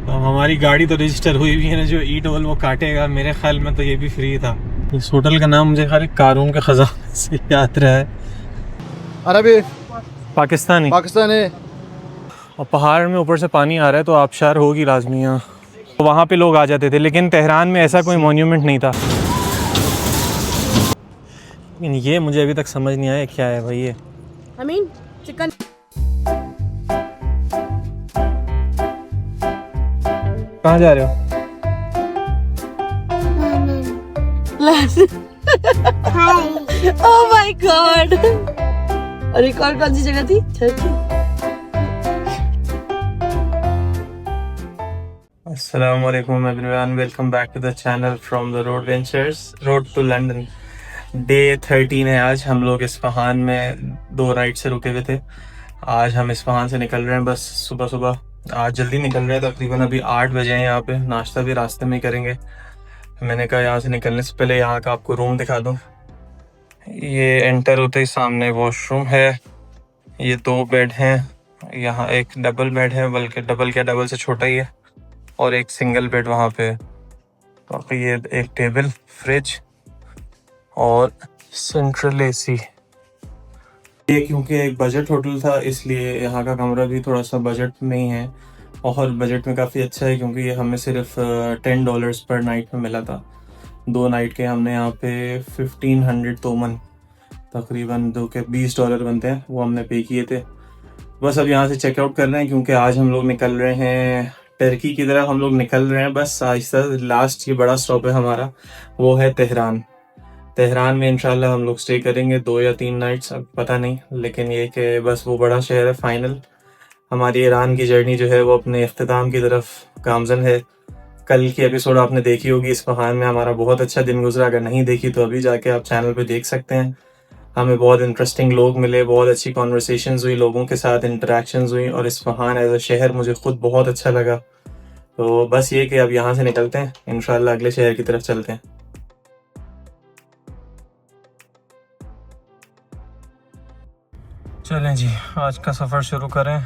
हमारी गाड़ी तो रजिस्टर हुई हुई है ना, जो ई टोल वो काटेगा। मेरे ख्याल में तो ये भी फ्री था। इस होटल का नाम मुझे ख्याल कारून के खजाने से याद रहा है। अरबी पाकिस्तानी। पाकिस्तान है। और पहाड़ में ऊपर से पानी आ रहा है तो आबशार होगी लाजमी। यहाँ तो वहाँ पे लोग आ जाते थे, लेकिन तेहरान में ऐसा कोई मॉन्यूमेंट नहीं था। लेकिन ये मुझे अभी तक समझ नहीं आया क्या है भाई ये। चिकन। कहाँ जा रहे हो? Oh my God. और एक और कौन सी जगह थी? अस्सलाम वालेकुम everyone, welcome back to the channel from the road ventures, road to London. Day 13 है आज। हम लोग इस्फहान में 2 नाइट से रुके हुए थे। आज हम इस्फहान से निकल रहे हैं बस सुबह सुबह। आज जल्दी निकल रहे हैं, तकरीबन अभी 8 बजे हैं। यहाँ पे नाश्ता भी रास्ते में ही करेंगे। मैंने कहा यहाँ से निकलने से पहले यहाँ का आपको रूम दिखा दूँ। ये एंटर होते ही सामने वॉशरूम है। ये 2 बेड हैं। यहाँ एक डबल बेड है, बल्कि डबल क्या डबल से छोटा ही है, और एक सिंगल बेड वहाँ पे। बाकी ये एक टेबल, फ्रिज और सेंट्रल एसी। ये क्योंकि एक बजट होटल था, इसलिए यहाँ का कमरा भी थोड़ा सा बजट में ही है, और बजट में काफ़ी अच्छा है क्योंकि ये हमें सिर्फ $10 पर नाइट में मिला था। 2 नाइट के हमने यहाँ पे 1500 तोमन, तकरीबन जो कि $20 बनते हैं, वो हमने पे किए थे। बस अब यहाँ से चेकआउट कर रहे हैं क्योंकि आज हम लोग निकल रहे हैं टर्की की तरफ। हम लोग निकल रहे हैं बस आहिस्ता। लास्ट ये बड़ा स्टॉप है हमारा, वो है तेहरान। तेहरान में इंशाल्लाह हम लोग स्टे करेंगे 2 या 3 नाइट्स, अब पता नहीं, लेकिन ये कि बस वो बड़ा शहर है फाइनल। हमारी ईरान की जर्नी जो है वो अपने इख्तिताम की तरफ गामजन है। कल की एपिसोड आपने देखी होगी, इस्फहान में हमारा बहुत अच्छा दिन गुजरा। अगर नहीं देखी तो अभी जाके आप चैनल पे देख सकते हैं। हमें बहुत इंटरेस्टिंग लोग मिले, बहुत अच्छी कॉन्वर्सेशंस हुई, लोगों के साथ इंटरेक्शंस हुई, और इस्फहान एज अ शहर मुझे खुद बहुत अच्छा लगा। तो बस ये कि अब यहाँ से निकलते हैं, इंशाल्लाह अगले शहर की तरफ चलते हैं। चलें जी, आज का सफ़र शुरू करें।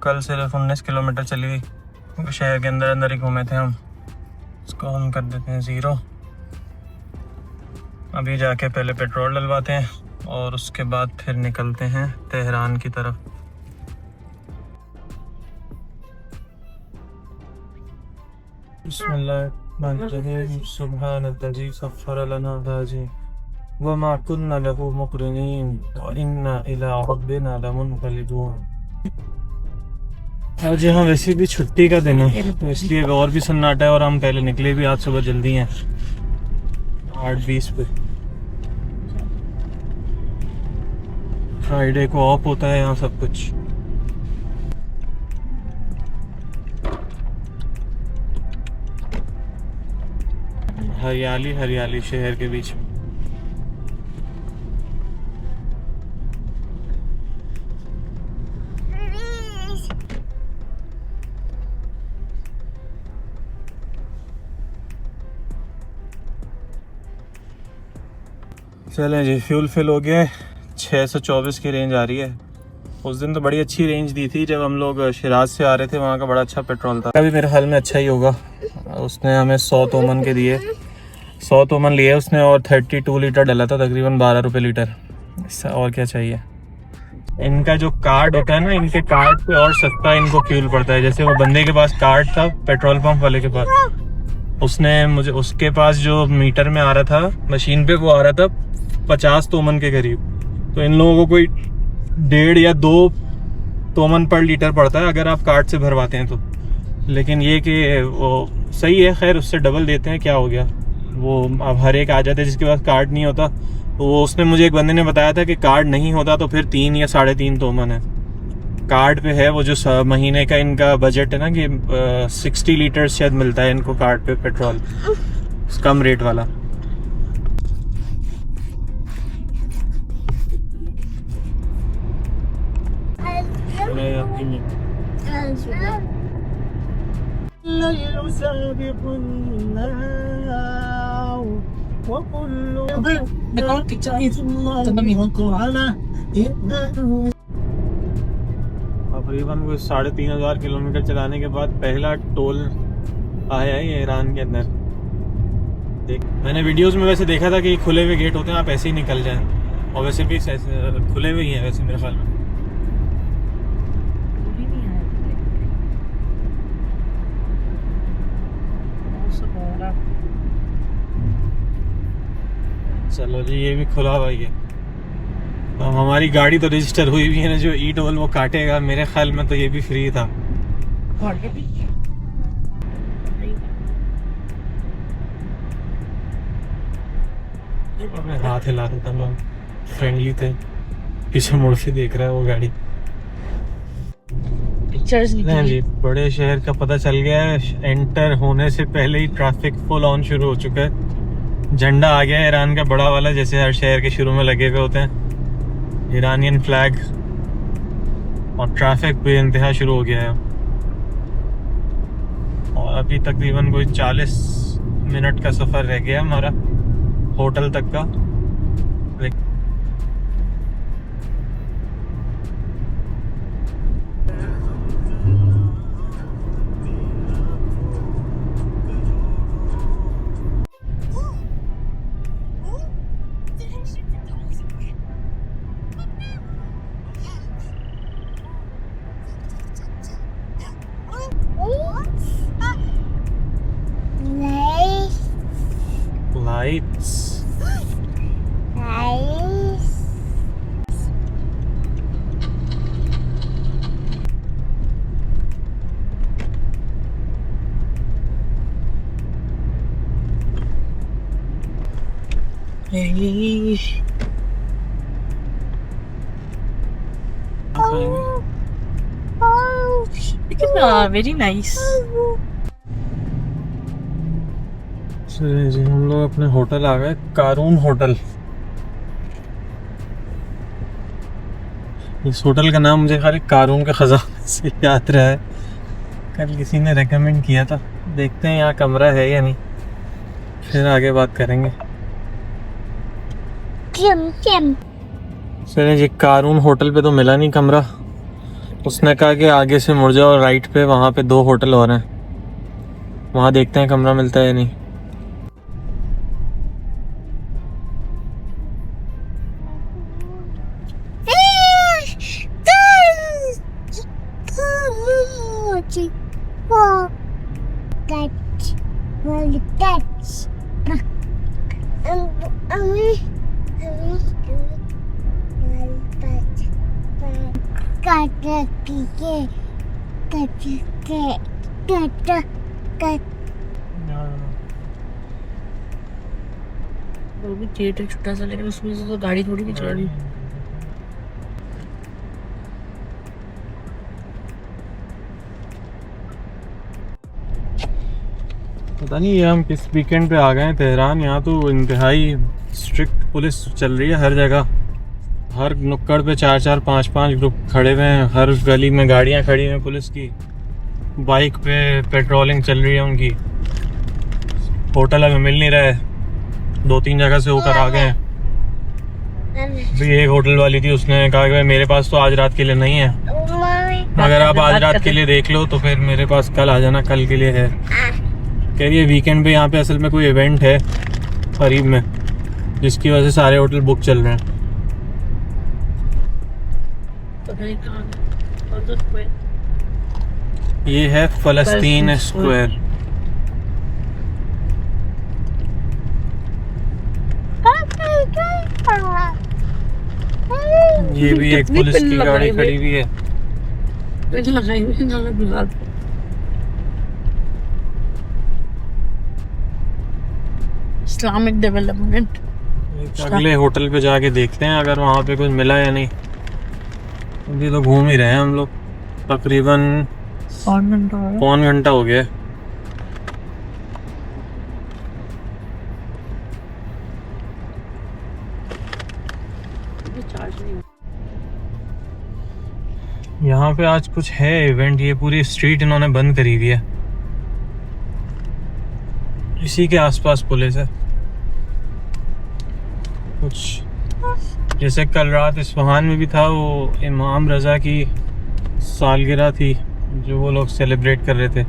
कल सिर्फ 19 किलोमीटर चली हुई क्योंकि शहर के अंदर अंदर ही घूमे थे हम। इसको हम कर देते हैं 0। अभी जाके पहले पेट्रोल डलवाते हैं और उसके बाद फिर निकलते हैं तेहरान की तरफ। बिस्मिल्लाहिर्रहमानिर्रहीम। सुब्हानल्लज़ी सख्खर लना हाज़ा वमा कुन्ना लहू मुक़रिनीन व इन्ना इला रब्बिना लमुनक़लिबून। आज यहाँ वैसे भी छुट्टी का दिन है, तो इसलिए और भी सन्नाटा है, और हम पहले निकले भी आज सुबह जल्दी हैं 8:20 पे। फ्राइडे को ऑफ होता है यहाँ सब कुछ। हरियाली हरियाली शहर के बीच में। चलें जी, फ्यूल फिल हो गया है। 624 की रेंज आ रही है। उस दिन तो बड़ी अच्छी रेंज दी थी जब हम लोग शिराज से आ रहे थे, वहाँ का बड़ा अच्छा पेट्रोल था। अभी मेरे ख्याल में अच्छा ही होगा। उसने हमें 100 तोमन के दिए, 100 तोमन लिए उसने, और 32 लीटर डला था, तकरीबन 12 रुपये लीटर। इससे और क्या चाहिए। इनका जो कार्ड होता है ना, इनके कार्ड पे और सस्ता इनको फ्यूल पड़ता है। जैसे वो बंदे के पास कार्ड था पेट्रोल पंप वाले के पास, उसने मुझे, उसके पास जो मीटर में आ रहा था मशीन पे, वो आ रहा था 50 तोमन के करीब। तो इन लोगों को कोई 1.5 या 2 तोमन पर लीटर पड़ता है अगर आप कार्ड से भरवाते हैं तो। लेकिन ये कि वो सही है, खैर उससे डबल देते हैं, क्या हो गया। वो अब हर एक आ जाते हैं जिसके पास कार्ड नहीं होता। तो वो उसने मुझे, एक बंदे ने बताया था कि कार्ड नहीं होता तो फिर 3 या 3.5 तोमन है। कार्ड पे है वो जो महीने का इनका बजट है ना, कि 60 लीटर शायद मिलता है इनको कार्ड पे पेट्रोल, कम रेट वाला। अब तकरीबन कुछ 3500 किलोमीटर चलाने के बाद पहला टोल आया है ये ईरान के अंदर। देख, मैंने वीडियोस में वैसे देखा था कि खुले हुए गेट होते हैं, आप ऐसे ही निकल जाएं, और वैसे भी खुले हुए ही हैं वैसे मेरे ख्याल में। चलो जी, ये भी खुला हुआ ही है। तो हमारी गाड़ी तो रजिस्टर हुई भी है ना, जो ई टोल वो काटेगा, मेरे ख्याल में तो ये भी फ्री था। अपने हाथ हिला रहा था, लोग फ्रेंडली थे। पीछे मुड़ के देख रहा है वो गाड़ी। पिक्चर्स नहीं जी, बड़े शहर का पता चल गया है। एंटर होने से पहले ही ट्रैफिक फुल ऑन शुरू हो चुका है। झंडा आ गया है ईरान का बड़ा वाला, जैसे हर शहर के शुरू में लगे हुए होते हैं, ईरानियन फ्लैग। और ट्रैफिक बेइंतहा शुरू हो गया है। और अभी तकरीबन कोई 40 मिनट का सफ़र रह गया हमारा होटल तक का। Lights very nice. जी, हम लोग अपने होटल आ गए, कारून होटल। इस होटल का नाम मुझे खाली कारून का खजाना से याद रहा है, कल किसी ने रेकमेंड किया था। देखते हैं यहाँ कमरा है या नहीं, फिर आगे बात करेंगे। चलिए जी, कारून होटल पे तो मिला नहीं कमरा। उसने कहा कि आगे से मुड़ जाओ राइट पे, वहाँ पे 2 होटल और हैं, वहाँ देखते हैं कमरा मिलता है या नहीं। वो भी थिएटर छोटा सा, लेकिन उसमें से तो गाड़ी थोड़ी भी चल रही। पता नहीं ये हम किस वीकेंड पे आ गए हैं तेहरान। यहाँ तो इंतहाई स्ट्रिक्ट पुलिस चल रही है हर जगह। हर नुक्कड़ पे 4-4, 5-5 ग्रुप खड़े हुए हैं। हर गली में गाड़ियाँ खड़ी हैं पुलिस की। बाइक पे पेट्रोलिंग चल रही है उनकी। होटल हमें मिल नहीं रहा है, 2-3 जगह से होकर आ गए हैं। भी एक होटल वाली थी, उसने कहा कि भाई मेरे पास तो आज रात के लिए नहीं है, अगर आप आज रात के लिए देख लो तो फिर मेरे पास कल आ जाना, कल के लिए है। कह रही है वीकेंड पे यहाँ पे असल में कोई इवेंट है करीब में, जिसकी वजह से सारे होटल बुक चल रहे हैं। ये है फलस्तीन स्क्वायर। ये भी एक पुलिस की गाड़ी खड़ी हुई है। Islamic development. अगले होटल पे जाके देखते हैं अगर वहाँ पे कुछ मिला या नहीं। अभी तो घूम ही रहे हैं हम लोग, तकरीबन पौन घंटा हो गया। यहाँ पे आज कुछ है इवेंट, ये पूरी स्ट्रीट इन्होंने बंद करी हुई है। इसी के आसपास पुलिस है। कुछ जैसे कल रात इस्फहान में भी था, वो इमाम रजा की सालगिरह थी जो वो लोग सेलिब्रेट कर रहे थे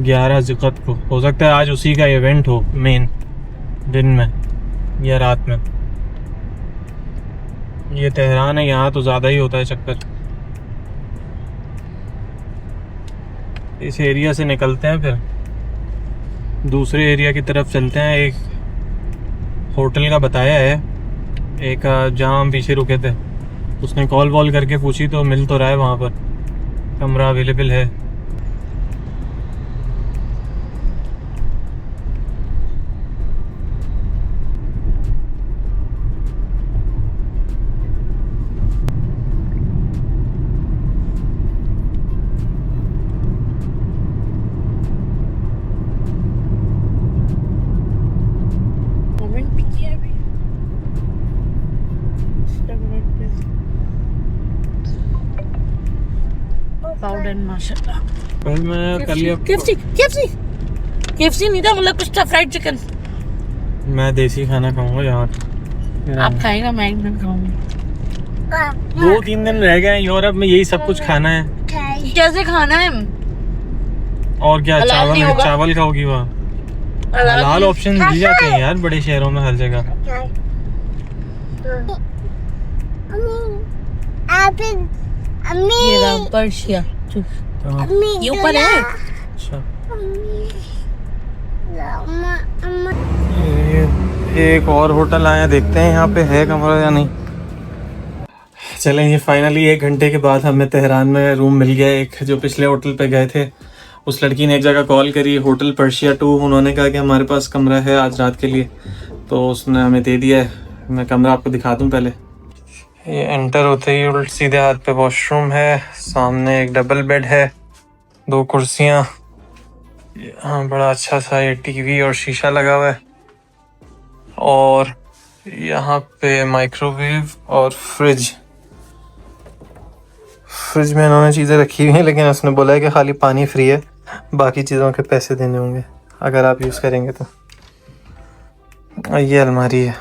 11 ज़िक़त को। हो सकता है आज उसी का इवेंट हो, मेन दिन में या रात में। ये तेहरान है, यहाँ तो ज़्यादा ही होता है चक्कर। इस एरिया से निकलते हैं, फिर दूसरे एरिया की तरफ चलते हैं। एक होटल का बताया है, एक जहाँ हम पीछे रुके थे, उसने कॉल वॉल करके पूछी तो मिल तो रहा है, वहाँ पर कमरा अवेलेबल है। माशाल्लाह। कल मैं KFC नहीं था, मतलब कुछ था, फ्राइड चिकन। मैं देसी खाना खाऊंगा यहाँ। आप खाएगा, मैं एक दिन खाऊंगी। 2-3 दिन रह गए हैं यूरोप में, यही सब कुछ खाना है। कैसे खाना है? और क्या, चावल खाओगी वहाँ? हलाल ऑप्शन दिए जाते हैं यार बड़े शहरों में, हर जगह। ये रहा पर्शिया, ये ऊपर है। अच्छा, एक और होटल आया, देखते हैं यहाँ पे है कमरा या नहीं। चलें, ये फाइनली 1 घंटे के बाद हमें तेहरान में रूम मिल गया। एक जो पिछले होटल पे गए थे, उस लड़की ने एक जगह कॉल करी, होटल पर्शिया 2। उन्होंने कहा कि हमारे पास कमरा है आज रात के लिए, तो उसने हमें दे दिया है। मैं कमरा आपको दिखा दूँ पहले। ये एंटर होते ही उल्ट सीधे हाथ पे वॉशरूम है, सामने एक डबल बेड है, 2 कुर्सियाँ, हाँ बड़ा अच्छा सा ये टीवी और शीशा लगा हुआ है, और यहाँ पे माइक्रोवेव और फ्रिज में इन्होंने चीज़ें रखी हुई हैं, लेकिन उसने बोला है कि खाली पानी फ्री है, बाकी चीज़ों के पैसे देने होंगे अगर आप यूज़ करेंगे तो। ये अलमारी है,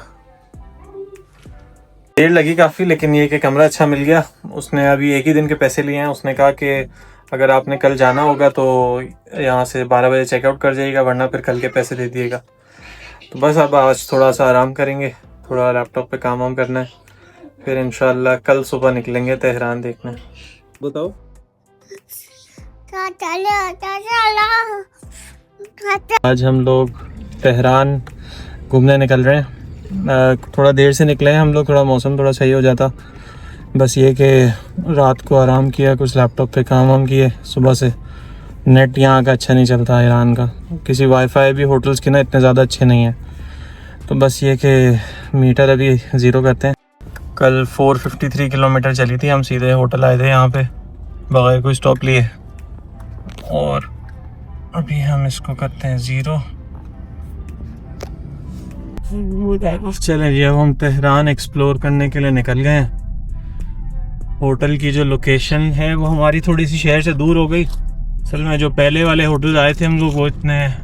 देर लगी काफ़ी, लेकिन ये कि कमरा अच्छा मिल गया। उसने अभी 1 ही दिन के पैसे लिए हैं। उसने कहा कि अगर आपने कल जाना होगा तो यहाँ से 12 बजे चेकआउट कर जाइएगा, वरना फिर कल के पैसे दे दिएगा। तो बस अब आज थोड़ा सा आराम करेंगे, थोड़ा लैपटॉप पे काम वाम करना है, फिर इंशाल्लाह कल सुबह निकलेंगे तेहरान देखने। बताओ, आज हम लोग तेहरान घूमने निकल रहे हैं। थोड़ा देर से निकले हैं हम लोग, थोड़ा मौसम थोड़ा सही हो जाता। बस ये कि रात को आराम किया, कुछ लैपटॉप पे काम वाम किए। सुबह से नेट यहाँ का अच्छा नहीं चलता ईरान का, किसी वाईफाई भी होटल्स के ना इतने ज़्यादा अच्छे नहीं हैं। तो बस ये कि मीटर अभी 0 करते हैं। कल 453 किलोमीटर चली थी, हम सीधे होटल आए थे यहाँ पे बगैर कोई स्टॉप लिए, और अभी हम इसको करते हैं 0। चलें जी, अब हम तेहरान एक्सप्लोर करने के लिए निकल गए हैं। होटल की जो लोकेशन है वो हमारी थोड़ी सी शहर से दूर हो गई। असल में जो पहले वाले होटल आए थे हम लोग,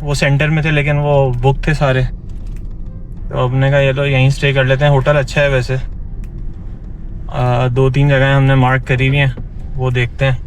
वो सेंटर में थे, लेकिन वो बुक थे सारे। तो अपने का ये लो यहीं स्टे कर लेते हैं। होटल अच्छा है वैसे, 2-3 जगह हमने मार्क करी हुई हैं, वो देखते हैं।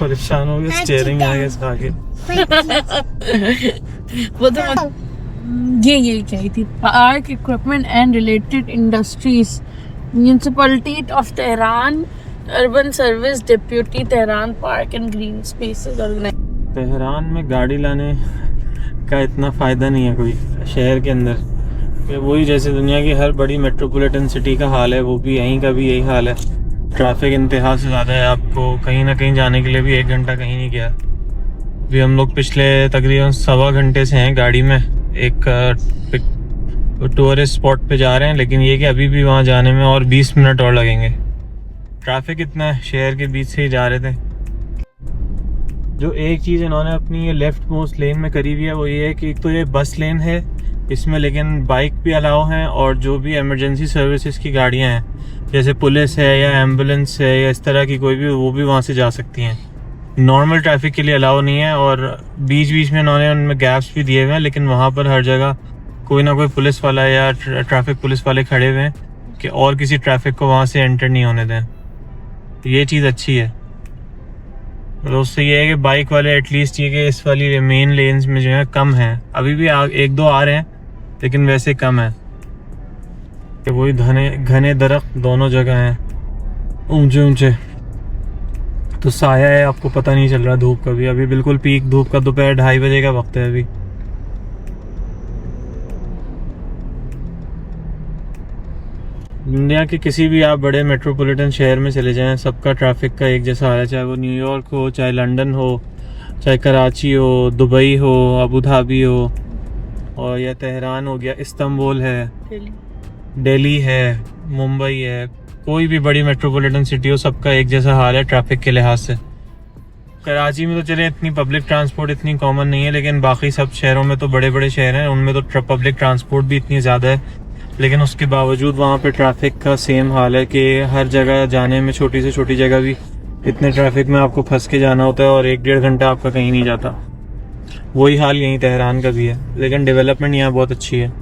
परेशान हो गए, स्टीयरिंग आ गया इसका आगे। वो तो ये चाहिए थी। Park equipment and related industries, municipality of Tehran, urban service deputy Tehran park and green spaces organize. Tehran में गाड़ी लाने का इतना फ़ायदा नहीं है कोई शहर के अंदर, ये वही जैसे दुनिया की हर बड़ी मेट्रोपॉलिटन सिटी का हाल है, वो भी यहीं का भी यही हाल है। ट्रैफिक इंतहा से ज़्यादा है, आपको कहीं ना कहीं जाने के लिए भी 1 घंटा कहीं नहीं गया। अभी हम लोग पिछले तकरीबन 1.25 घंटे से हैं गाड़ी में, एक टूरिस्ट स्पॉट पे जा रहे हैं, लेकिन ये कि अभी भी वहाँ जाने में और 20 मिनट और लगेंगे। ट्रैफिक इतना है, शहर के बीच से ही जा रहे थे। जो एक चीज़ इन्होंने अपनी ये लेफ्ट मोस्ट लेन में करी हुई है वो ये है कि एक तो ये बस लेन है इसमें, लेकिन बाइक भी अलाउ हैं और जो भी इमरजेंसी सर्विसेज की गाड़ियां हैं जैसे पुलिस है या एम्बुलेंस है या इस तरह की कोई भी, वो भी वहाँ से जा सकती हैं। नॉर्मल ट्रैफिक के लिए अलाउ नहीं है और बीच बीच में इन्होंने उनमें गैप्स भी दिए हुए हैं, लेकिन वहाँ पर हर जगह कोई ना कोई पुलिस वाला या ट्रैफिक पुलिस वाले खड़े हुए हैं कि और किसी ट्रैफिक को वहाँ से एंटर नहीं होने दें। तो ये चीज़ अच्छी है। तो उससे ये है कि बाइक वाले एटलीस्ट ये कि इस वाली मेन लेन्स में जो है कम है, अभी भी एक दो आ रहे हैं लेकिन वैसे कम है कि वही घने दरख्त दोनों जगह हैं, ऊंचे ऊंचे। तो साया है, आपको पता नहीं चल रहा धूप का भी। अभी बिल्कुल पीक धूप का दोपहर 2:30 बजे का वक्त है अभी। दुनिया के किसी भी आप बड़े मेट्रोपॉलिटन शहर में चले जाएं, सबका ट्रैफिक का एक जैसा हाल है, चाहे वो न्यूयॉर्क हो, चाहे लंदन हो, चाहे कराची हो, दुबई हो, अबू धाबी हो, और या तेहरान हो गया, इस्तांबुल है, दिल्ली है, मुंबई है, कोई भी बड़ी मेट्रोपॉलिटन सिटी हो, सबका एक जैसा हाल है ट्रैफिक के लिहाज से। कराची में तो चले इतनी पब्लिक ट्रांसपोर्ट इतनी कॉमन नहीं है, लेकिन बाकी सब शहरों में तो बड़े बड़े शहर हैं उनमें तो पब्लिक ट्रांसपोर्ट भी इतनी ज़्यादा है, लेकिन उसके बावजूद वहाँ पे ट्रैफिक का सेम हाल है कि हर जगह जाने में, छोटी से छोटी जगह भी इतने ट्रैफिक में आपको फंस के जाना होता है और 1-1.5 घंटा आपका कहीं नहीं जाता। वही हाल यहीं तेहरान का भी है, लेकिन डेवलपमेंट यहाँ बहुत अच्छी है।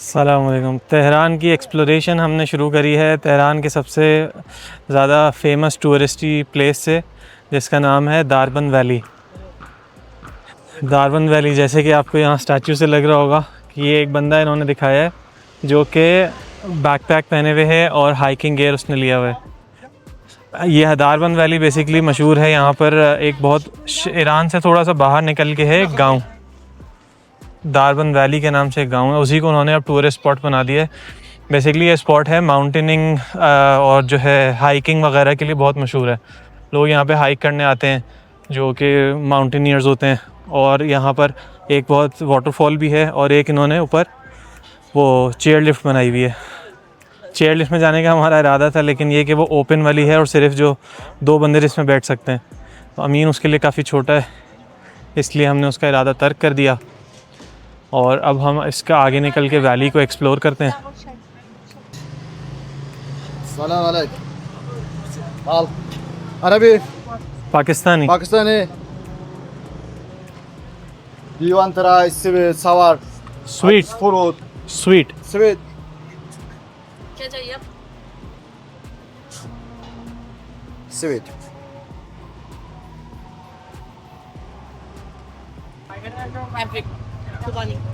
अस्सलाम वालेकुम। तेहरान की एक्सप्लोरेशन हमने शुरू करी है तेहरान के सबसे ज़्यादा फेमस टूरिस्टी प्लेस से, जिसका नाम है दारबंद वैली। दारबंद वैली जैसे कि आपको यहाँ स्टैचू से लग रहा होगा कि ये एक बंदा इन्होंने दिखाया है जो कि बैकपैक पहने हुए है और हाइकिंग गियर उसने लिया हुआ है। यह दारबंद वैली बेसिकली मशहूर है यहाँ पर। एक बहुत ईरान से थोड़ा सा बाहर निकल के है एक गाँव, दारबंद वैली के नाम से एक गांव है, उसी को उन्होंने अब टूरिस्ट स्पॉट बना दिया है। बेसिकली ये स्पॉट है माउंटेनिंग और जो है हाइकिंग वगैरह के लिए बहुत मशहूर है। लोग यहाँ पे हाइक करने आते हैं जो कि माउंटेनियर्स होते हैं, और यहाँ पर एक बहुत वाटरफॉल भी है और एक इन्होंने ऊपर वो चेयर लिफ्ट बनाई हुई है। चेयर लिफ्ट में जाने का हमारा इरादा था, लेकिन ये कि वो ओपन वाली है और सिर्फ जो 2 बंदे इसमें बैठ सकते हैं, तो अमीन उसके लिए काफ़ी छोटा है, इसलिए हमने उसका इरादा तर्क कर दिया और अब हम इसका आगे निकल के वैली को एक्सप्लोर करते हैं। सलाम अलैकुम। अरबी Pakistani Pakistani. Do you want to try sour sweet fruit? Sweet Sweet. क्या चाहिए? Sweet.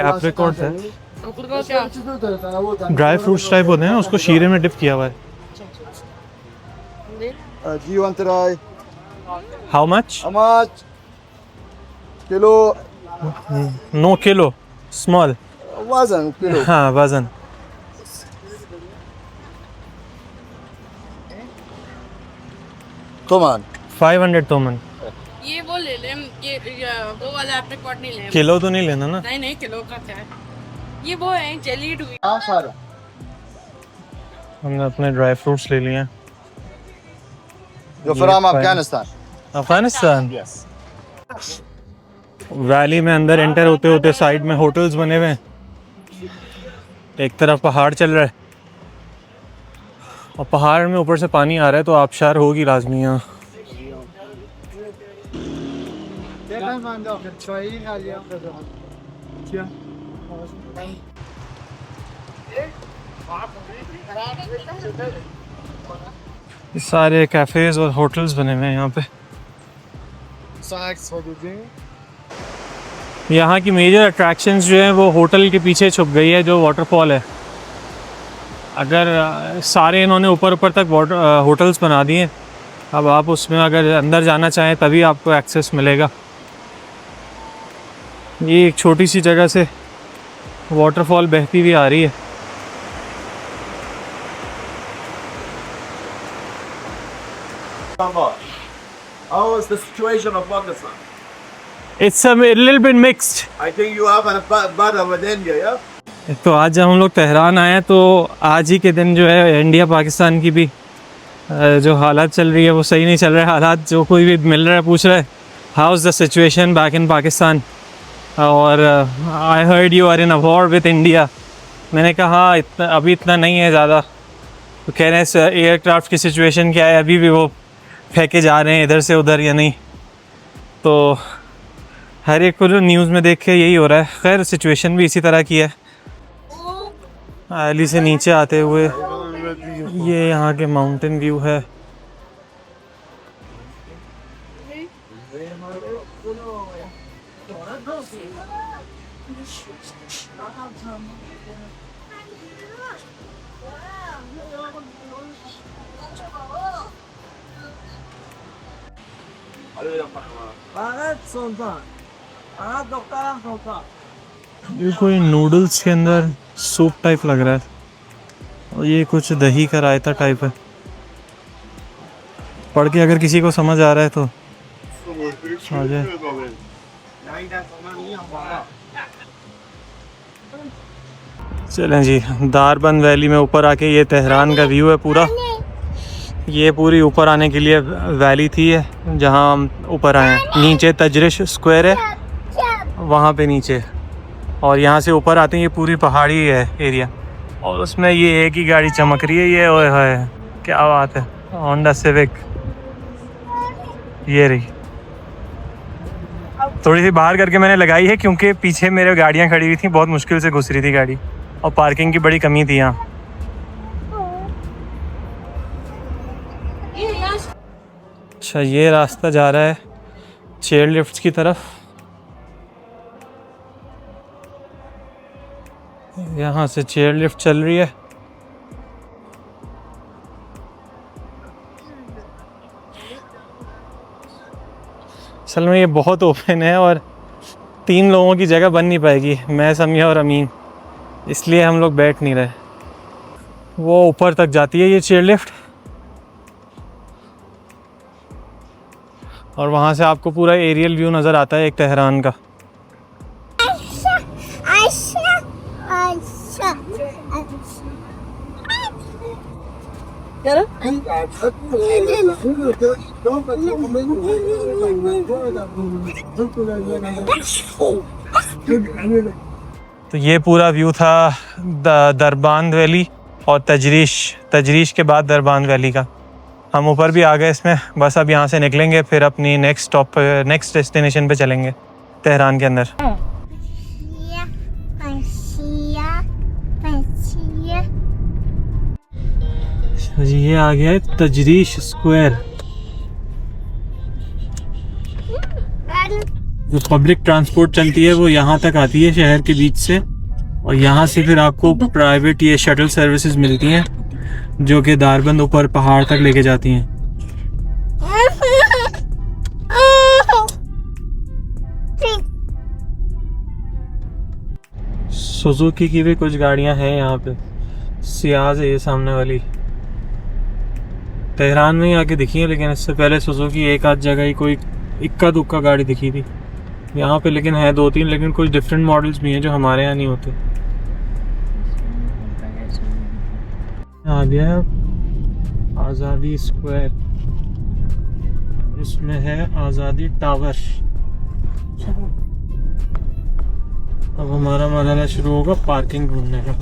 एप्रिकॉट है, ड्राई फ्रूट्स टाइप होते हैं, उसको शीरे में डिप किया हुआ है। Do you want to try? How much? How much? Kilo no kilo, small. वजन किलो. हाँ वज़न। तोमन 500 तोमन। ये वो ले लें, ये वो वाला एप्रिकॉट नहीं लें। किलो तो नहीं लेना ना? नहीं किलो का क्या है? ये वो है जेलीड हुई। हाँ सर. हमने अपने ड्राई फ्रूट्स ले लिए हैं। You're from Afghanistan. Afghanistan. Yes. Valley में अंदर एंटर होते होते साइड में होटल्स बने हुए हैं, एक तरफ पहाड़ चल रहा है और पहाड़ में ऊपर से पानी आ रहा है, तो आबशार होगी लाजमी यहाँ। सारे कैफेज और होटल्स बने हुए हैं यहाँ पे। यहाँ की मेजर अट्रैक्शंस जो है वो होटल के पीछे छुप गई है, जो वाटरफॉल है। अगर सारे इन्होंने ऊपर ऊपर तक होटल्स बना दिए हैं, अब आप उसमें अगर अंदर जाना चाहें तभी आपको एक्सेस मिलेगा। ये एक छोटी सी जगह से वाटरफॉल बहती हुई आ रही है। How is the situation of Pakistan? It's a little bit mixed. I think you have a better with India, yeah? तो आज जब हम लोग तेहरान आए तो आज ही के दिन जो है इंडिया पाकिस्तान की भी जो हालात चल रही है वो सही नहीं चल रहा है। हालात जो कोई भी मिल रहा है पूछ रहा है how is the situation back in Pakistan, और I heard you are in a war with India. मैंने कहा इतना अभी इतना नहीं है ज़्यादा। तो कह रहे हैं एयरक्राफ्ट की सिचुएशन क्या है, अभी भी वो फेंके जा रहे हैं इधर से उधर या नहीं। तो हर एक को जो न्यूज़ में देख के यही हो रहा है। खैर सिचुएशन भी इसी तरह की है। आयली से नीचे आते हुए ये यहाँ के माउंटेन व्यू है। ये कोई नूडल्स के अंदर सूप टाइप लग रहा है, और ये कुछ दही का रायता टाइप है। पढ़ के अगर किसी को समझ आ रहा है तो आ जाए। चलें जी, दारबंद वैली में ऊपर आके ये तेहरान का व्यू है पूरा। ये पूरी ऊपर आने के लिए वैली थी है जहाँ हम ऊपर आए हैं। नीचे तजरिश स्क्वायर है वहाँ पे नीचे, और यहाँ से ऊपर आते हैं ये पूरी पहाड़ी है एरिया। और उसमें ये एक ही गाड़ी चमक रही है, ये ओए है क्या बात है, होंडा सिविक। ये रही, थोड़ी सी बाहर करके मैंने लगाई है क्योंकि पीछे मेरे गाड़ियाँ खड़ी हुई थी, बहुत मुश्किल से घुस रही थी गाड़ी, और पार्किंग की बड़ी कमी थी यहाँ। अच्छा ये रास्ता जा रहा है चेयर लिफ्ट की तरफ। यहाँ से चेयर लिफ्ट चल रही है। असल में ये बहुत ओपन है और 3 लोगों की जगह बन नहीं पाएगी, मैं समिया और अमीन, इसलिए हम लोग बैठ नहीं रहे। वो ऊपर तक जाती है ये चेयर लिफ्ट, और वहाँ से आपको पूरा एरियल व्यू नज़र आता है एक तेहरान का। तो ये पूरा व्यू था दरबांद वैली और तजरीश के बाद दरबांद वैली का। हम ऊपर भी आ गए इसमें, बस अब यहाँ से निकलेंगे फिर अपनी नेक्स्ट डेस्टिनेशन पे चलेंगे तेहरान के अंदर। जी ये आ गया है तजरीश स्क्वायर। जो पब्लिक ट्रांसपोर्ट चलती है वो यहाँ तक आती है शहर के बीच से, और यहाँ से फिर आपको प्राइवेट ये शटल सर्विसेज मिलती हैं जो कि दारबंद ऊपर पहाड़ तक लेके जाती हैं। सुजुकी की भी कुछ गाड़ियां हैं यहाँ पे। सियाज है ये सामने वाली, तेहरान में ही आके दिखी है, लेकिन इससे पहले सुजुकी एक आध जगह ही कोई इक्का दुक्का गाड़ी दिखी थी यहाँ पे, लेकिन है 2-3, लेकिन कुछ डिफरेंट मॉडल्स भी हैं जो हमारे यहाँ नहीं होते। आ गया है आज़ादी स्क्वायर, इसमें है आज़ादी टावर। अब हमारा मरहला शुरू होगा पार्किंग ढूंढने का।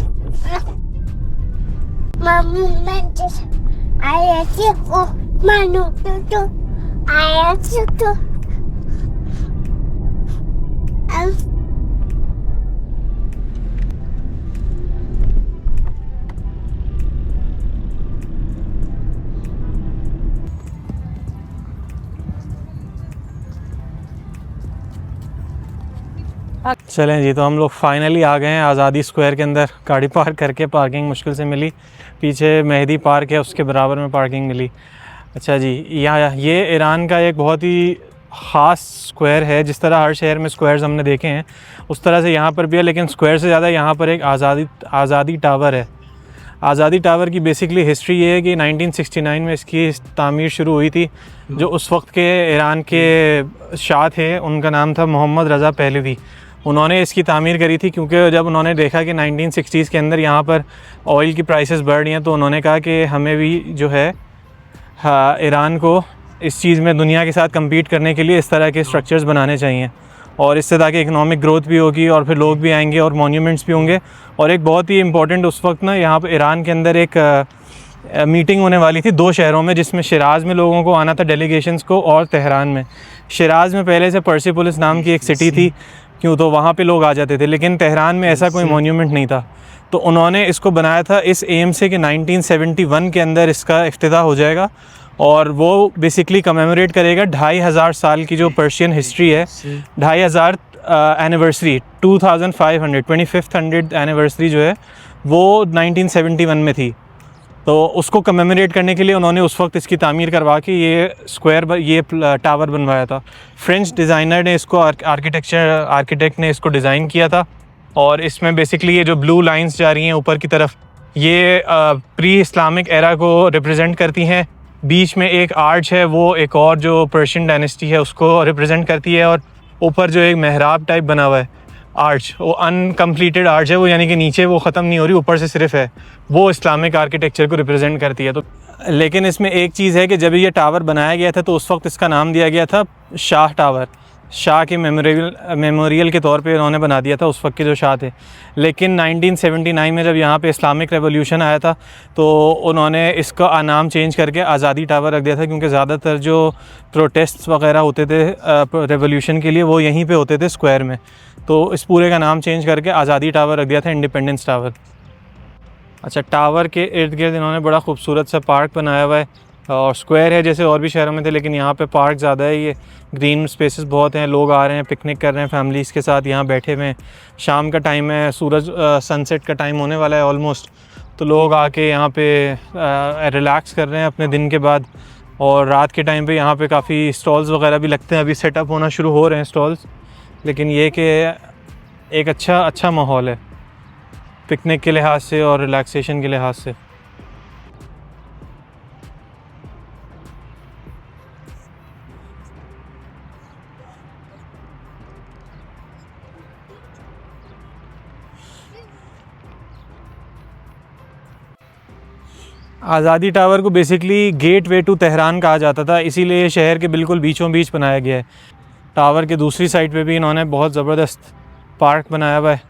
चलें जी, तो हम लोग फाइनली आ गए हैं आज़ादी स्क्वायर के अंदर। गाड़ी पार्क करके, पार्किंग मुश्किल से मिली। पीछे मेहदी पार्क है, उसके बराबर में पार्किंग मिली। अच्छा जी, ये ईरान का एक बहुत ही ख़ास स्क्वायर है। जिस तरह हर शहर में स्क्वायर्स हमने देखे हैं उस तरह से यहाँ पर भी है, लेकिन स्क्वायर से ज़्यादा यहाँ पर एक आज़ादी टावर है। आज़ादी टावर की बेसिकली हिस्ट्री ये है कि 1969 में इसकी तामीर शुरू हुई थी। जो उस वक्त के ईरान के शाह थे, उनका नाम था मोहम्मद रज़ा पहलवी। उन्होंने इसकी तामीर करी थी क्योंकि जब उन्होंने देखा कि 1960s के अंदर यहाँ पर ऑयल की प्राइसेस बढ़ रही हैं, तो उन्होंने कहा कि हमें भी जो है ईरान को इस चीज़ में दुनिया के साथ compete करने के लिए इस तरह के स्ट्रक्चर्स बनाने चाहिए, और इससे ताकि इकोनॉमिक ग्रोथ भी होगी और फिर लोग भी आएंगे और मॉन्यूमेंट्स भी होंगे। और एक बहुत ही इंपॉर्टेंट उस वक्त ना यहाँ पर ईरान के अंदर एक मीटिंग होने वाली थी 2 शहरों में, जिसमें शिराज़ में लोगों को आना था डेलीगेशंस को, और तेहरान में। शिराज़ में पहले से पर्सिपोलिस नाम की एक सिटी थी, क्यों तो वहाँ पे लोग आ जाते थे, लेकिन तेहरान में ऐसा कोई मॉन्यूमेंट नहीं था। तो उन्होंने इसको बनाया था इस एम से कि 1971 के अंदर इसका इफ्तिताह हो जाएगा, और वो बेसिकली कमेमोरेट करेगा 2500 साल की जो पर्शियन हिस्ट्री है। 2500 एनिवर्सरी 2500 एनिवर्सरी जो है वो 1971 में थी। तो उसको कमेमोरेट करने के लिए उन्होंने उस वक्त इसकी तामीर करवा के ये टावर बनवाया था। फ्रेंच डिज़ाइनर ने इसको आर्किटेक्ट ने इसको डिज़ाइन किया था। और इसमें बेसिकली ये जो ब्लू लाइंस जा रही हैं ऊपर की तरफ, ये प्री इस्लामिक एरा को रिप्रेजेंट करती हैं। बीच में एक आर्च है, वो एक और जो पर्शियन डायनेस्टी है उसको रिप्रेजेंट करती है। और ऊपर जो एक मेहराब टाइप बना हुआ है आर्च, वो अनकम्प्लीटेड आर्च है वो, यानी कि नीचे वो ख़त्म नहीं हो रही, ऊपर से सिर्फ है, वो इस्लामिक आर्किटेक्चर को रिप्रेजेंट करती है। तो लेकिन इसमें एक चीज़ है कि जब ये टावर बनाया गया था तो उस वक्त इसका नाम दिया गया था शाह टावर। शाह के मेमोरियल के तौर पे उन्होंने बना दिया था उस वक्त के जो शाह थे। लेकिन 1979 में जब यहाँ पे इस्लामिक रेवोल्यूशन आया था तो उन्होंने इसका नाम चेंज करके आज़ादी टावर रख दिया था, क्योंकि ज़्यादातर जो प्रोटेस्ट्स वगैरह होते थे रेवोल्यूशन के लिए वो यहीं पे होते थे स्क्वायर में। तो इस पूरे का नाम चेंज करके आज़ादी टावर रख दिया था, इंडिपेंडेंस टावर। अच्छा, टावर के इर्द गिर्द इन्होंने बड़ा खूबसूरत सा पार्क बनाया हुआ है, और स्क्वायर है जैसे और भी शहरों में थे, लेकिन यहाँ पे पार्क ज़्यादा है। ये ग्रीन स्पेसेस बहुत हैं, लोग आ रहे हैं, पिकनिक कर रहे हैं फैमिलीज़ के साथ, यहाँ बैठे हुए हैं। शाम का टाइम है, सूरज सनसेट का टाइम होने वाला है ऑलमोस्ट, तो लोग आके यहाँ पे रिलैक्स कर रहे हैं अपने दिन के बाद। और रात के टाइम पे यहाँ पे काफ़ी स्टॉल्स वगैरह भी लगते हैं, अभी सेटअप होना शुरू हो रहे हैं स्टॉल्स। लेकिन ये कि एक अच्छा माहौल है पिकनिक के लिहाज से और रिलैक्सेशन के लिहाज से। आज़ादी टावर को basically gateway to Tehran कहा जाता था, इसीलिए ये शहर के बिल्कुल बीचों बीच बनाया गया है। टावर के दूसरी साइड पे भी इन्होंने बहुत ज़बरदस्त पार्क बनाया हुआ है।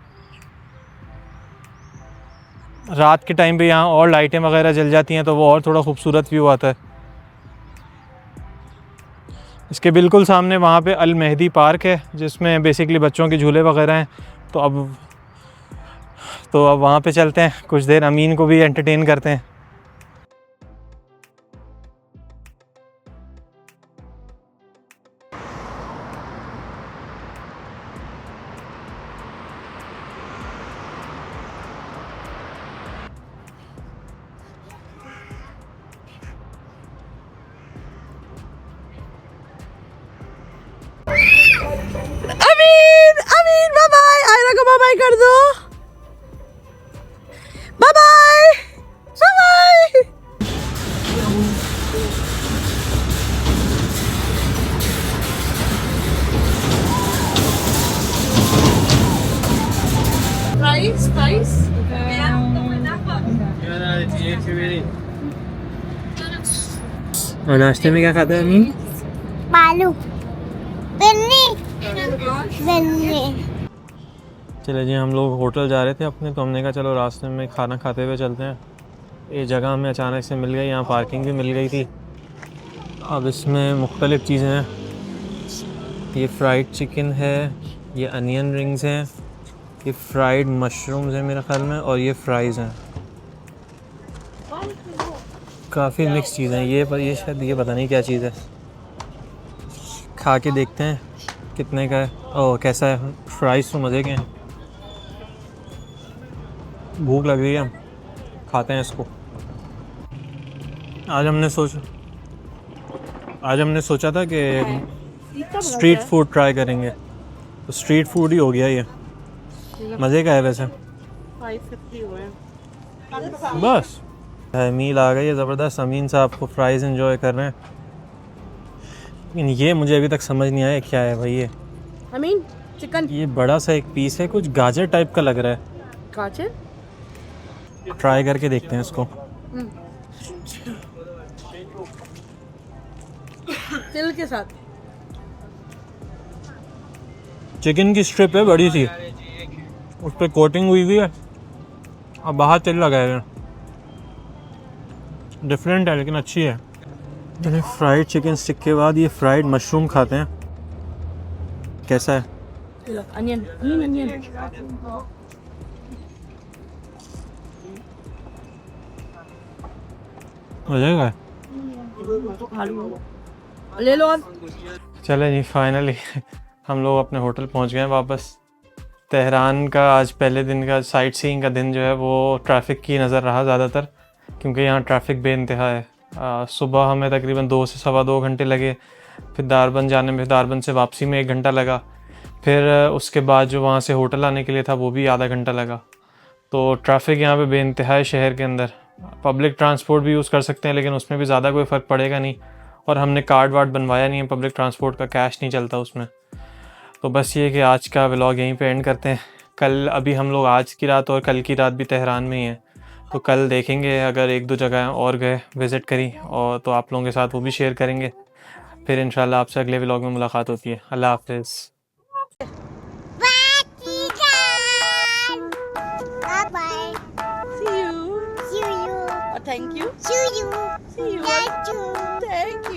रात के टाइम पे यहाँ और लाइटें वगैरह जल जाती हैं तो वो और थोड़ा खूबसूरत व्यू आता है। इसके बिल्कुल सामने वहाँ पे अल मेहदी पार्क है, जिसमें बेसिकली बच्चों के झूले वगैरह हैं। तो अब वहाँ पे चलते हैं, कुछ देर अमीन को भी एंटरटेन करते हैं। अमीन बाय बाय, आयरा को बाय बाय कर दो, बाय बाय बाय। प्राइस और नाश्ते में क्या खाता है अमीन? बालू बन्नी। चले जी, हम लोग होटल जा रहे थे अपने, तो हमने कहा चलो रास्ते में खाना खाते हुए चलते हैं। ये जगह हमें अचानक से मिल गई, यहाँ पार्किंग भी मिल गई थी। अब इसमें मुख्तलिफ़ चीज़ें हैं, ये फ्राइड चिकन है, ये अनियन रिंग्स हैं, ये फ्राइड मशरूम्स हैं मेरे ख्याल में, और ये फ्राइज़ हैं। काफ़ी मिक्स चीज़ें हैं। ये शायद ये पता नहीं क्या चीज़ है, खा के देखते हैं कितने का है। ओह, कैसा है? फ्राइज तो मज़े के हैं। भूख लग रही है, खाते हैं इसको। आज हमने सोचा था कि स्ट्रीट फूड ट्राई करेंगे, तो स्ट्रीट फूड ही हो गया ये। मज़े का है वैसे। 550 हुए हैं। बस मील आ गई है ज़बरदस्त। अमीन साहब को फ्राइज़ एंजॉय कर रहे हैं, लेकिन ये मुझे अभी तक समझ नहीं आया क्या है भाई। ये अमीन चिकन ये बड़ा सा एक पीस है, कुछ गाजर टाइप का लग रहा है। गाजर ट्राई करके देखते हैं इसको। तिल के साथ। चिकन की स्ट्रिप है बड़ी सी, उस पर कोटिंग हुई हुई है और बाहर तिल लगाया है। डिफरेंट है लेकिन अच्छी है। मैंने फ्राइड चिकन स्टिक के बाद ये फ्राइड मशरूम खाते हैं, कैसा है? अनियन अनियन मज़ेगा है। ले लो। चले जी, फाइनली हम लोग अपने होटल पहुंच गए हैं वापस। तेहरान का आज पहले दिन का साइट सीइंग का दिन जो है वो ट्रैफिक की नज़र रहा ज़्यादातर, क्योंकि यहाँ ट्रैफिक बेइंतहा है। सुबह हमें तकरीबन 2 से सवा 2 घंटे लगे, फिर दारबंद जाने में, दारबंद से वापसी में 1 घंटा लगा, फिर उसके बाद जो वहाँ से होटल आने के लिए था वो भी आधा घंटा लगा। तो ट्रैफिक यहाँ पे बेइंतहा है शहर के अंदर। पब्लिक ट्रांसपोर्ट भी यूज़ कर सकते हैं लेकिन उसमें भी ज़्यादा कोई फ़र्क पड़ेगा नहीं, और हमने कार्ड वार्ड बनवाया नहीं है पब्लिक ट्रांसपोर्ट का, कैश नहीं चलता उसमें। तो बस ये कि आज का व्लॉग यहीं पे एंड करते हैं। कल अभी हम लोग आज की रात और कल की रात भी तेहरान में ही हैं, तो कल देखेंगे अगर 1-2 जगह और गए विज़िट करी और तो आप लोगों के साथ वो भी शेयर करेंगे। फिर इंशाल्लाह आपसे अगले व्लॉग में मुलाकात होती है। अल्लाह हाफ़िज़। Bye bye. See you. See you. Thank you. See you. See you. Thank you. Thank you.